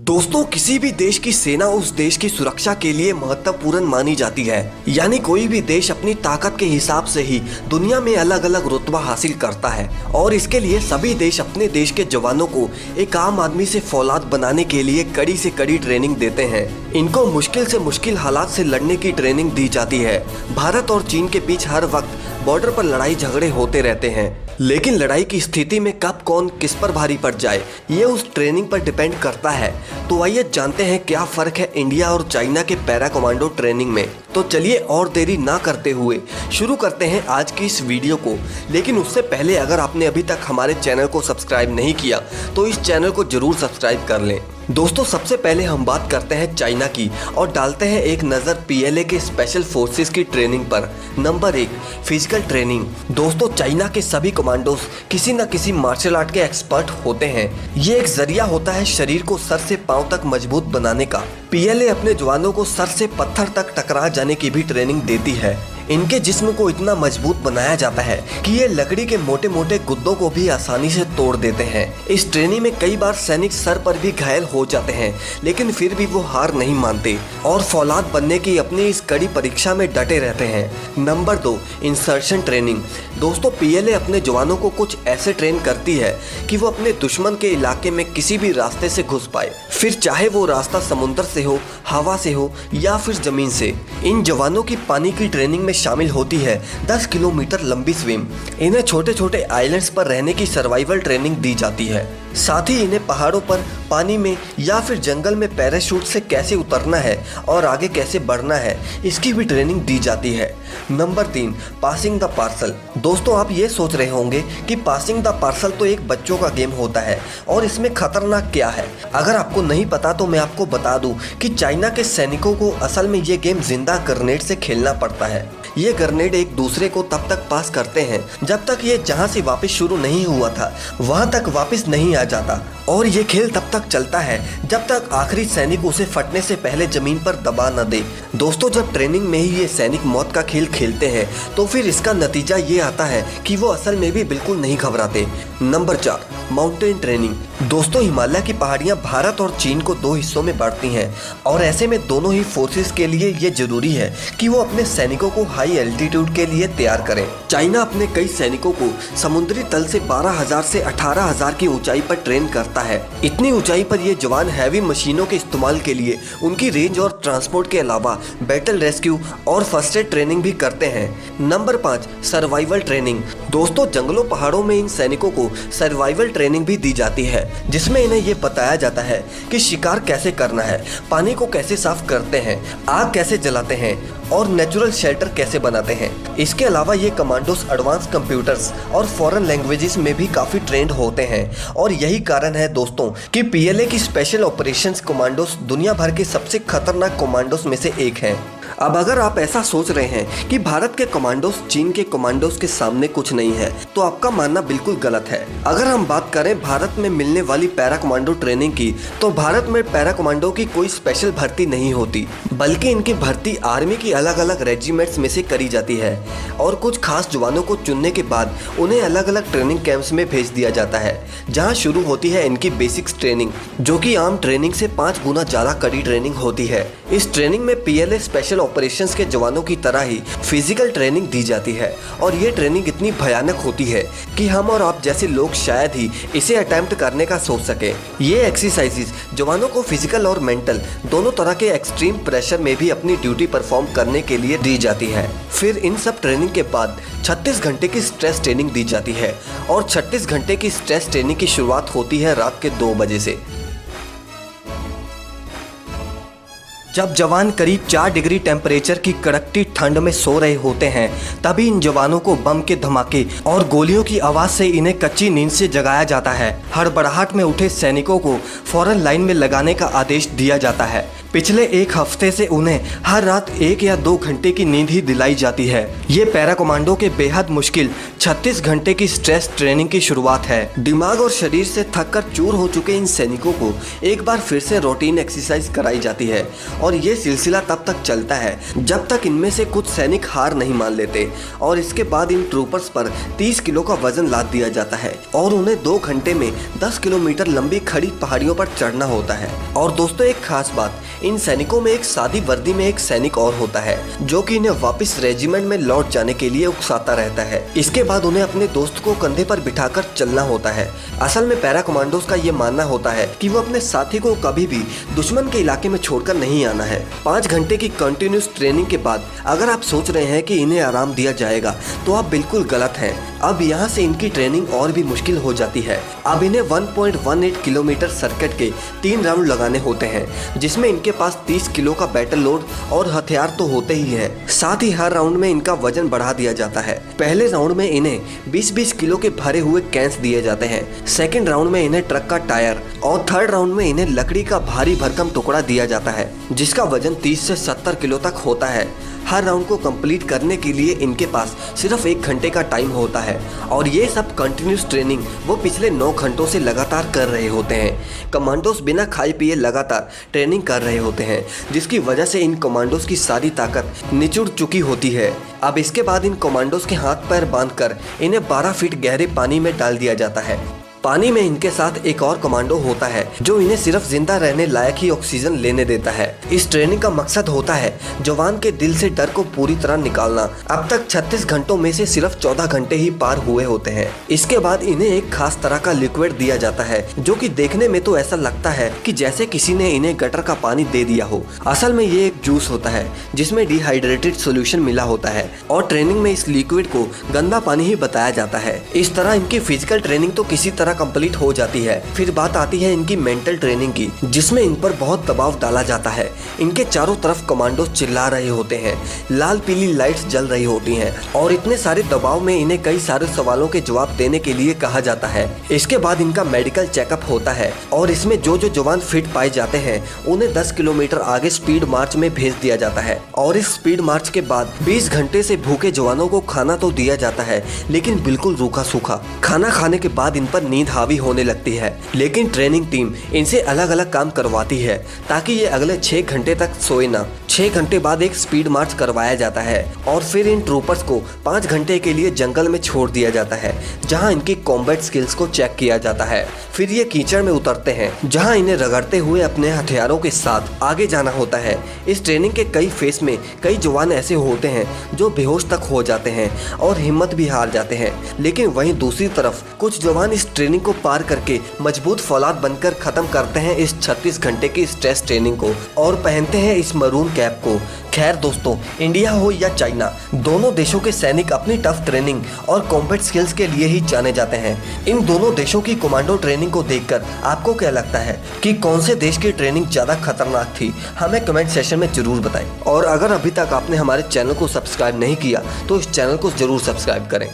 दोस्तों, किसी भी देश की सेना उस देश की सुरक्षा के लिए महत्वपूर्ण मानी जाती है। यानी कोई भी देश अपनी ताकत के हिसाब से ही दुनिया में अलग अलग रुतबा हासिल करता है और इसके लिए सभी देश अपने देश के जवानों को एक आम आदमी से फौलाद बनाने के लिए कड़ी से कड़ी ट्रेनिंग देते हैं। इनको मुश्किल से मुश्किल हालात से लड़ने की ट्रेनिंग दी जाती है। भारत और चीन के बीच हर वक्त बॉर्डर पर लड़ाई झगड़े होते रहते हैं, लेकिन लड़ाई की स्थिति में कब कौन किस पर भारी पड़ जाए ये उस ट्रेनिंग पर डिपेंड करता है। तो आइए जानते हैं क्या फ़र्क है इंडिया और चाइना के पैरा कमांडो ट्रेनिंग में। तो चलिए और देरी ना करते हुए शुरू करते हैं आज की इस वीडियो को। लेकिन उससे पहले अगर आपने अभी तक हमारे चैनल को सब्सक्राइब नहीं किया तो इस चैनल को जरूर सब्सक्राइब कर लें। दोस्तों, सबसे पहले हम बात करते हैं चाइना की और डालते हैं एक नज़र पीएलए के स्पेशल फोर्सेस की ट्रेनिंग पर। Number 1, physical training. दोस्तों, चाइना के सभी कमांडोज किसी न किसी मार्शल आर्ट के एक्सपर्ट होते हैं। ये एक जरिया होता है शरीर को सर से पांव तक मजबूत बनाने का। पीएलए अपने जवानों को सर से पत्थर तक टकरा जाने की भी ट्रेनिंग देती है। इनके जिस्म को इतना मजबूत बनाया जाता है कि ये लकड़ी के मोटे मोटे गुद्दों को भी आसानी से तोड़ देते हैं। इस ट्रेनिंग में कई बार सैनिक सर पर भी घायल हो जाते हैं, लेकिन फिर भी वो हार नहीं मानते और फौलाद बनने की अपनी इस कड़ी परीक्षा में डटे रहते हैं। Number 2, insertion training. दोस्तों, पीएलए अपने जवानों को कुछ ऐसे ट्रेन करती है कि वो अपने दुश्मन के इलाके में किसी भी रास्ते से घुस पाए, फिर चाहे वो रास्ता समुद्र से हो, हवा से हो या फिर जमीन से। इन जवानों की पानी की ट्रेनिंग में शामिल होती है 10 किलोमीटर लंबी स्विम। इन्हें छोटे छोटे आइलैंड्स पर रहने की सर्वाइवल ट्रेनिंग दी जाती है। साथ ही इन्हें पहाड़ों पर, पानी में या फिर जंगल में पैराशूट से कैसे उतरना है और आगे कैसे बढ़ना है इसकी भी ट्रेनिंग दी जाती है। Number 3, passing the parcel. दोस्तों, आप ये सोच रहे होंगे कि पासिंग द पार्सल तो एक बच्चों का गेम होता है और इसमें खतरनाक क्या है। अगर आपको नहीं पता तो मैं आपको बता दूं कि चाइना के सैनिकों को असल में ये गेम जिंदा ग्रेनेड से खेलना पड़ता है। ये ग्रेनेड एक दूसरे को तब तक पास करते हैं जब तक ये जहां से वापस शुरू नहीं हुआ था वहां तक वापस नहीं आ जाता, और ये खेल तब तक चलता है जब तक आखिरी सैनिक उसे फटने से पहले जमीन पर दबा न दे। दोस्तों, जब ट्रेनिंग में ही ये सैनिक मौत का खेल खेलते हैं तो फिर इसका नतीजा ये आता है कि वो असल में भी बिल्कुल नहीं घबराते। Number 4, mountain training. दोस्तों, हिमालय की पहाड़ियां भारत और चीन को 2 हिस्सों में बांटती हैं और ऐसे में दोनों ही फोर्सेस के लिए ये जरूरी है कि वो अपने सैनिकों को हाई एल्टीट्यूड के लिए तैयार करें। चाइना अपने कई सैनिकों को समुद्री तल से 12,000 से 18,000 की ऊंचाई पर ट्रेन करता है। इतनी ऊंचाई पर ये जवान हैवी मशीनों के इस्तेमाल के लिए उनकी रेंज और ट्रांसपोर्ट के अलावा बैटल रेस्क्यू और फर्स्ट एड ट्रेनिंग भी करते हैं। Number 5, survival training. दोस्तों, जंगलों पहाड़ों में इन सैनिकों को सर्वाइवल ट्रेनिंग भी दी जाती है, जिसमें इन्हें ये बताया जाता है कि शिकार कैसे करना है, पानी को कैसे साफ करते हैं, आग कैसे जलाते हैं और नेचुरल शेल्टर कैसे बनाते हैं। इसके अलावा ये कमांडोस एडवांस कंप्यूटर्स और फॉरेन लैंग्वेजेस में भी काफ़ी ट्रेंड होते हैं और यही कारण है दोस्तों कि पीएलए की स्पेशल ऑपरेशंस कमांडोस दुनिया भर के सबसे खतरनाक कमांडोस में से एक हैं। अब अगर आप ऐसा सोच रहे हैं कि भारत के कमांडोस चीन के कमांडोस के सामने कुछ नहीं है तो आपका मानना बिल्कुल गलत है। अगर हम बात करें भारत में मिलने वाली पैरा कमांडो ट्रेनिंग की तो भारत में पैरा कमांडो की कोई स्पेशल भर्ती नहीं होती, बल्कि इनकी भर्ती आर्मी की अलग अलग रेजिमेंट्स में से करी जाती है और कुछ खास जवानों को चुनने के बाद उन्हें अलग अलग ट्रेनिंग कैंप्स में भेज दिया जाता है, जहाँ शुरू होती है इनकी बेसिक्स ट्रेनिंग, जो कि आम ट्रेनिंग से 5 गुना ज़्यादा कड़ी ट्रेनिंग होती है। इस ट्रेनिंग में पीएलए स्पेशल ऑपरेशंस के जवानों की तरह ही फिजिकल ट्रेनिंग दी जाती है और ये ट्रेनिंग इतनी भयानक होती है कि हम और आप जैसे लोग शायद ही इसे अटेम्प्ट करने का सोच सके। ये एक्सरसाइजेस जवानों को फिजिकल और मेंटल दोनों तरह के एक्सट्रीम प्रेशर में भी अपनी ड्यूटी परफॉर्म करने के लिए दी जाती है। फिर इन सब ट्रेनिंग के बाद 36 घंटे की स्ट्रेस ट्रेनिंग दी जाती है और 36 घंटे की स्ट्रेस ट्रेनिंग की शुरुआत होती है रात के 2 बजे से। जब जवान करीब 4 डिग्री टेम्परेचर की कड़कती ठंड में सो रहे होते हैं तभी इन जवानों को बम के धमाके और गोलियों की आवाज़ से इन्हें कच्ची नींद से जगाया जाता है। हड़बड़ाहट में उठे सैनिकों को फौरन लाइन में लगाने का आदेश दिया जाता है। पिछले एक हफ्ते से उन्हें हर रात 1 या 2 घंटे की नींद ही दिलाई जाती है। ये पैरा कमांडो के बेहद मुश्किल 36 घंटे की स्ट्रेस ट्रेनिंग की शुरुआत है। दिमाग और शरीर से थककर चूर हो चुके इन सैनिकों को एक बार फिर से रूटीन एक्सरसाइज कराई जाती है और ये सिलसिला तब तक चलता है जब तक इनमें से कुछ सैनिक हार नहीं मान लेते और इसके बाद इन ट्रूपर्स पर 30 किलो का वजन लाद दिया जाता है और उन्हें 2 घंटे में 10 किलोमीटर लंबी खड़ी पहाड़ियों पर चढ़ना होता है। और दोस्तों, एक खास बात, इन सैनिकों में एक सादी वर्दी में एक सैनिक और होता है जो कि इन्हें वापस रेजिमेंट में लौट जाने के लिए उकसाता रहता है। इसके बाद उन्हें अपने दोस्त को कंधे पर बिठाकर चलना होता है। असल में पैरा कमांडोज का ये मानना होता है कि वो अपने साथी को कभी भी दुश्मन के इलाके में छोड़कर नहीं आना है। 5 घंटे की कंटिन्यूस ट्रेनिंग के बाद अगर आप सोच रहे हैं कि इन्हें आराम दिया जाएगा तो आप बिल्कुल गलत हैं। अब यहाँ से इनकी ट्रेनिंग और भी मुश्किल हो जाती है। अब इन्हें 1.18 किलोमीटर सर्किट के 3 राउंड लगाने होते हैं जिसमें इनके पास 30 किलो का बैटल लोड और हथियार तो होते ही है, साथ ही हर राउंड में इनका वजन बढ़ा दिया जाता है। पहले राउंड में इन्हें 20-20 किलो के भरे हुए कैंस दिए जाते हैं, सेकेंड राउंड में इन्हें ट्रक का टायर और थर्ड राउंड में इन्हें लकड़ी का भारी भरकम टुकड़ा दिया जाता है जिसका वजन 30 से 70 किलो तक होता है। हर राउंड को कंप्लीट करने के लिए इनके पास सिर्फ 1 घंटे का टाइम होता है और ये सब कंटिन्यूस ट्रेनिंग वो पिछले 9 घंटों से लगातार कर रहे होते हैं। कमांडोज बिना खाए पिए लगातार ट्रेनिंग कर रहे होते हैं जिसकी वजह से इन कमांडोज की सारी ताकत निचुड़ चुकी होती है। अब इसके बाद इन कमांडोज के हाथ पैर बांधकर इन्हें 12 फीट गहरे पानी में डाल दिया जाता है। पानी में इनके साथ एक और कमांडो होता है जो इन्हें सिर्फ जिंदा रहने लायक ही ऑक्सीजन लेने देता है। इस ट्रेनिंग का मकसद होता है जवान के दिल से डर को पूरी तरह निकालना। अब तक 36 घंटों में से सिर्फ 14 घंटे ही पार हुए होते हैं। इसके बाद इन्हें एक खास तरह का लिक्विड दिया जाता है जो कि देखने में तो ऐसा लगता है कि जैसे किसी ने इन्हें गटर का पानी दे दिया हो। असल में ये एक जूस होता है जिसमें डिहाइड्रेटेड सोल्यूशन मिला होता है और ट्रेनिंग में इस लिक्विड को गंदा पानी ही बताया जाता है। इस तरह इनकी फिजिकल ट्रेनिंग तो किसी तरह कंप्लीट हो जाती है। फिर बात आती है इनकी मेंटल ट्रेनिंग की जिसमें इन पर बहुत दबाव डाला जाता है। इनके चारों तरफ कमांडो चिल्ला रहे होते हैं, लाल पीली लाइट्स जल रही होती हैं और इतने सारे दबाव में इन्हें कई सारे सवालों के जवाब देने के लिए कहा जाता है। इसके बाद इनका मेडिकल चेकअप होता है और इसमें जो जो जवान फिट पाए जाते हैं उन्हें 10 किलोमीटर आगे स्पीड मार्च में भेज दिया जाता है और इस स्पीड मार्च के बाद 20 घंटे से भूखे जवानों को खाना तो दिया जाता है लेकिन बिल्कुल रूखा सूखा। खाना खाने के बाद इन पर नींद हावी होने लगती है लेकिन ट्रेनिंग टीम इनसे अलग अलग काम करवाती है ताकि ये अगले 6 घंटे तक सोए ना। 6 घंटे बाद एक स्पीड मार्च करवाया जाता है और फिर इन ट्रूपर्स को 5 घंटे के लिए जंगल में छोड़ दिया जाता है जहां इनकी कॉम्बैट स्किल्स को चेक किया जाता है। फिर ये कीचड़ में उतरते हैं जहां इन्हें रगड़ते हुए अपने हथियारों के साथ आगे जाना होता है। इस ट्रेनिंग के कई फेस में कई जवान ऐसे होते हैं जो बेहोश तक हो जाते हैं और हिम्मत भी हार जाते हैं, लेकिन वहीं दूसरी तरफ कुछ जवान इस ट्रेनिंग को पार करके मजबूत फौलाद बनकर खत्म करते हैं इस 36 घंटे की स्ट्रेस ट्रेनिंग को और पहनते हैं इस मरून कैप को। खैर दोस्तों, इंडिया हो या चाइना, दोनों देशों के सैनिक अपनी टफ ट्रेनिंग और कॉम्बैट स्किल्स के लिए ही जाने जाते हैं। इन दोनों देशों की कमांडो ट्रेनिंग को देखकर आपको क्या लगता है कि कौन से देश की ट्रेनिंग ज्यादा खतरनाक थी? हमें कमेंट सेशन में जरूर बताएं और अगर अभी तक आपने हमारे चैनल को सब्सक्राइब नहीं किया तो इस चैनल को जरूर सब्सक्राइब करें।